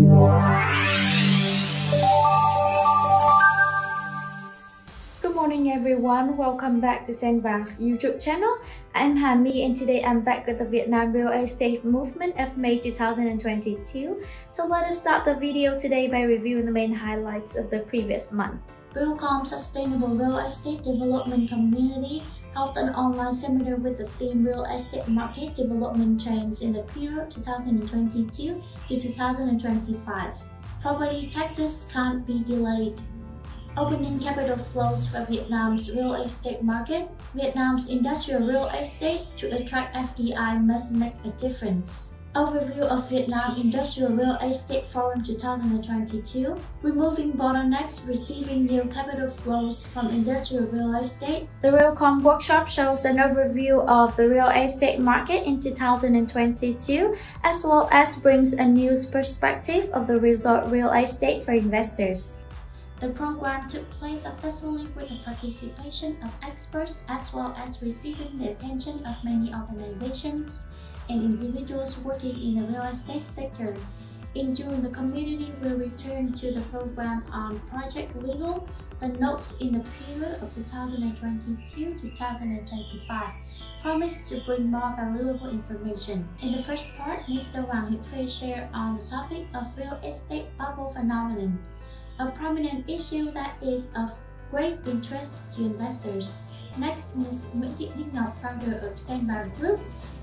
Good morning everyone, welcome back to SENVANG's YouTube channel. I'm Hami and today I'm back with the Vietnam real estate movement of May 2022. So let us start the video today by reviewing the main highlights of the previous month. Realcom Sustainable Real Estate Development Community held an online seminar with the theme Real Estate Market Development Trends in the period 2022 to 2025. Property taxes can't be delayed. Opening capital flows for Vietnam's real estate market. Vietnam's industrial real estate to attract FDI must make a difference. Overview of Vietnam Industrial Real Estate Forum 2022. Removing bottlenecks, receiving new capital flows from industrial real estate. The Realcom workshop shows an overview of the real estate market in 2022, as well as brings a new perspective of the resort real estate for investors. The program took place successfully with the participation of experts as well as receiving the attention of many organizations and individuals working in the real estate sector. In June, the community will return to the program on Project Legal, the notes in the period of 2022-2025 promised to bring more valuable information. In the first part, Mr. Vàng will share on the topic of real estate bubble phenomenon, a prominent issue that is of great interest to investors. Next, Ms. ĐaltiNG, founder of SENVANG Group,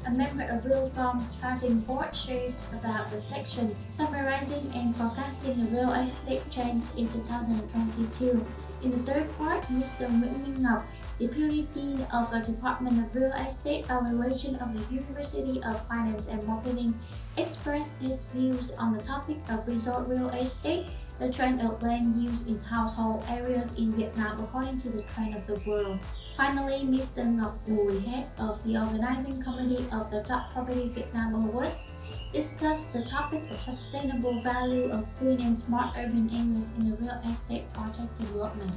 a member of Realcom's founding board, shares about the section summarizing and forecasting the real estate trends in 2022. In the third part, Mr. ĐaltiNG, Deputy Dean of the Department of Real Estate Valuation of the University of Finance and Marketing, expressed his views on the topic of resort real estate, the trend of land use in household areas in Vietnam according to the trend of the world. Finally, Mr. Ngọc Bùi, head of the organizing committee of the Top Property Vietnam Awards, discussed the topic of sustainable value of green and smart urban areas in the real estate project development.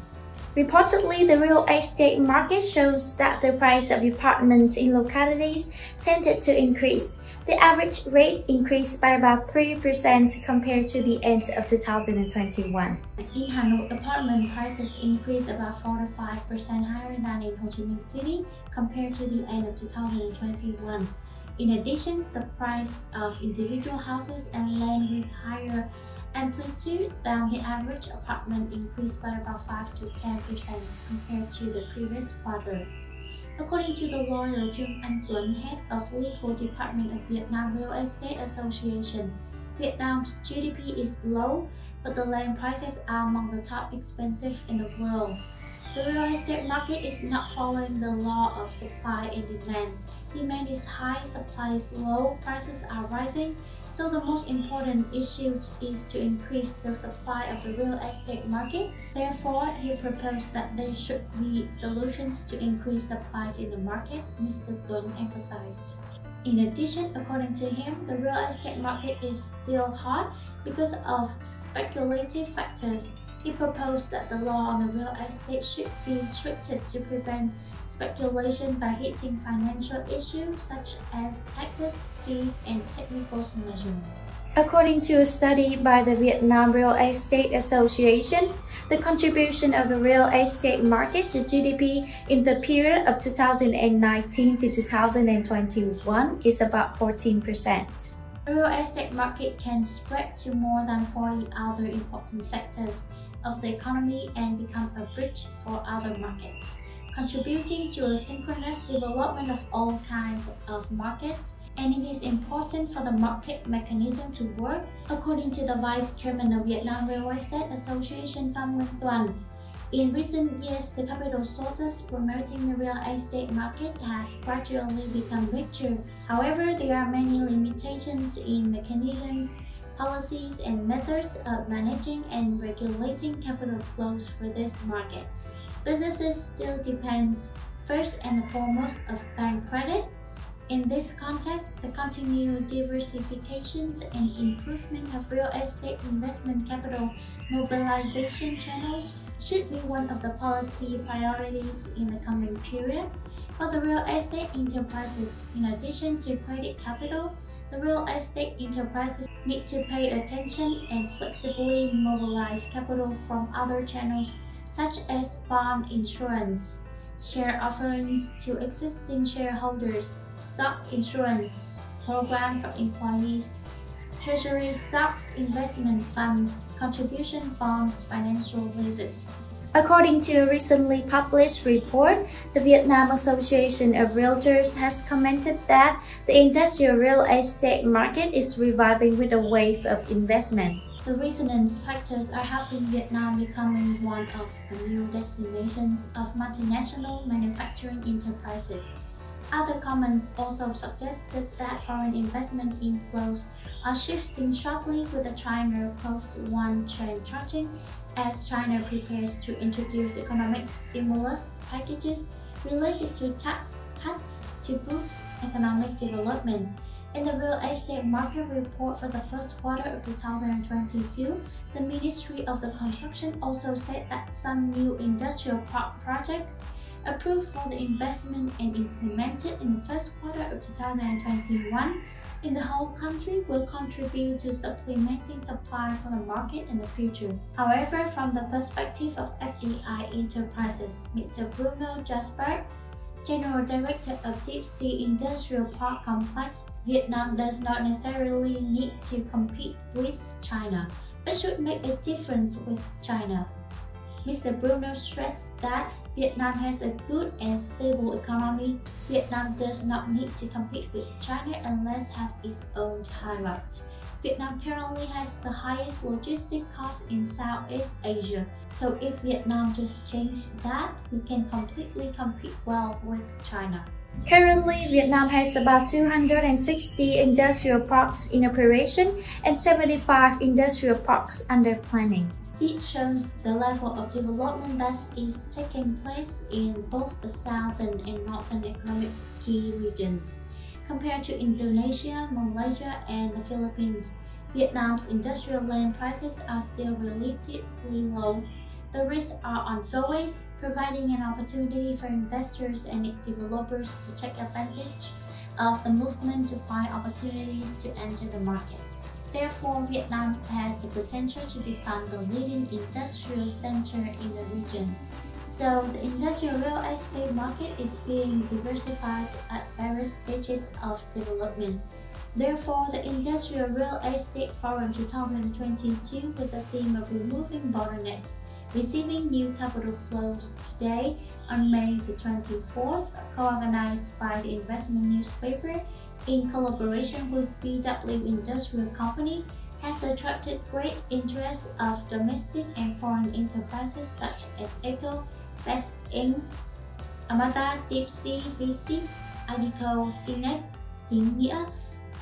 Reportedly, the real estate market shows that the price of apartments in localities tended to increase. The average rate increased by about 3% compared to the end of 2021. In Hanoi, apartment prices increased about 4 to 5% higher than in Ho Chi Minh City compared to the end of 2021. In addition, the price of individual houses and land with higher amplitude than the average apartment increased by about 5 to 10% compared to the previous quarter. According to the lawyer Trương Anh Tuấn, head of legal department of Vietnam Real Estate Association, Vietnam's GDP is low, but the land prices are among the top expensive in the world. The real estate market is not following the law of supply and demand. Demand is high, supply is low, prices are rising. So the most important issue is to increase the supply of the real estate market. Therefore, he proposed that there should be solutions to increase supply in the market, Mr. Tuấn emphasized. In addition, according to him, the real estate market is still hot because of speculative factors. He proposed that the law on the real estate should be restricted to prevent speculation by hitting financial issues such as taxes, fees, and technical measurements. According to a study by the Vietnam Real Estate Association, the contribution of the real estate market to GDP in the period of 2019 to 2021 is about 14%. The real estate market can spread to more than 40 other important sectors of the economy and become a bridge for other markets, contributing to a synchronous development of all kinds of markets, and it is important for the market mechanism to work, according to the Vice Chairman of Vietnam Real Estate Association, Phạm Nguyễn Tuấn. In recent years, the capital sources promoting the real estate market have gradually become richer. However, there are many limitations in mechanisms, policies, and methods of managing and regulating capital flows for this market. Businesses still depend first and foremost of bank credit. In this context, the continued diversifications and improvement of real estate investment capital mobilization channels should be one of the policy priorities in the coming period. For the real estate enterprises, in addition to credit capital, the real estate enterprises need to pay attention and flexibly mobilize capital from other channels such as bond insurance, share offerings to existing shareholders, stock insurance program for employees, treasury stocks, investment funds, contribution bonds, financial leases. According to a recently published report, the Vietnam Association of Realtors has commented that the industrial real estate market is reviving with a wave of investment. The resonance factors are helping Vietnam becoming one of the new destinations of multinational manufacturing enterprises. Other comments also suggested that foreign investment inflows are shifting sharply with the China Plus-One trend charting as China prepares to introduce economic stimulus packages related to tax cuts to boost economic development. In the real estate market report for the first quarter of 2022, the Ministry of the Construction also said that some new industrial park projects approved for the investment and implemented in the first quarter of 2021 in the whole country will contribute to supplementing supply for the market in the future. However, from the perspective of FDI enterprises, Mr. Bruno Jasper, General Director of Deep Sea Industrial Park Complex, Vietnam does not necessarily need to compete with China, but should make a difference with China. Mr. Bruno stressed that Vietnam has a good and stable economy. Vietnam does not need to compete with China unless have its own highlights. Vietnam currently has the highest logistic costs in Southeast Asia. So if Vietnam just changed that, we can completely compete well with China. Currently, Vietnam has about 260 industrial parks in operation and 75 industrial parks under planning. It shows the level of development that is taking place in both the southern and northern economic key regions. Compared to Indonesia, Malaysia, and the Philippines, Vietnam's industrial land prices are still relatively low. The risks are ongoing, providing an opportunity for investors and developers to take advantage of the movement to find opportunities to enter the market. Therefore, Vietnam has the potential to become the leading industrial center in the region. So, the industrial real estate market is being diversified at various stages of development. Therefore, the Industrial Real Estate Forum 2022 with the theme of removing bottlenecks, receiving new capital flows today on May the 24th, co-organized by the investment newspaper in collaboration with BW Industrial Company, has attracted great interest of domestic and foreign enterprises such as Eco, TRIểN, Amata, Deep Sea, VC, Adico, CNET, ĐતિNG,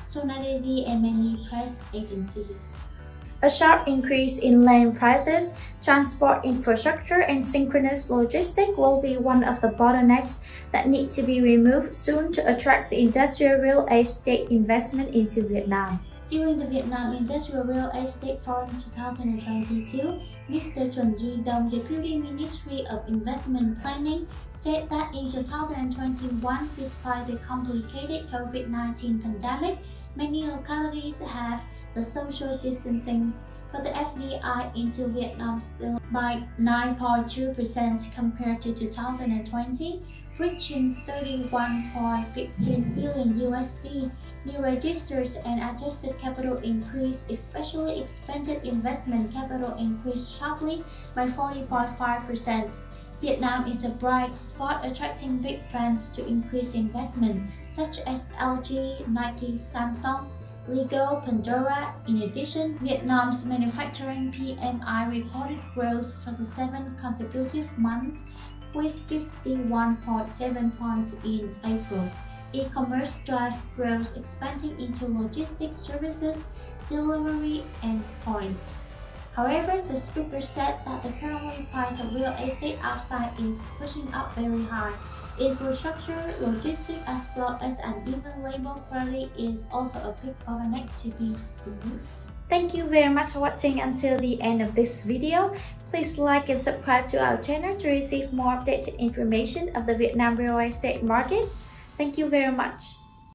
Sonadesi, and many press agencies. A sharp increase in land prices, transport infrastructure, and synchronous logistics will be one of the bottlenecks that need to be removed soon to attract the industrial real estate investment into Vietnam. During the Vietnam Industrial Real Estate Forum 2022, Mr. Chuẩn Duy Đông, Deputy Ministry of Investment Planning, said that in 2021, despite the complicated COVID-19 pandemic, many localities have the social distancing, but the FDI into Vietnam still by 9.2% compared to 2020, reaching 31.15 billion USD. New registers and adjusted capital increase, especially expanded investment capital increased sharply by 40.5%. Vietnam is a bright spot attracting big brands to increase investment, such as LG, Nike, Samsung, Lego, Pandora. In addition, Vietnam's manufacturing PMI recorded growth for the 7th consecutive months with 51.7 points in April. E-commerce drive growth, expanding into logistics services, delivery, and points. However, the speaker said that the current price of real estate outside is pushing up very high. Infrastructure, logistics, as well as uneven labor quality is also a big bottleneck to be removed. Thank you very much for watching until the end of this video. Please like and subscribe to our channel to receive more updated information of the Vietnam real estate market. Thank you very much.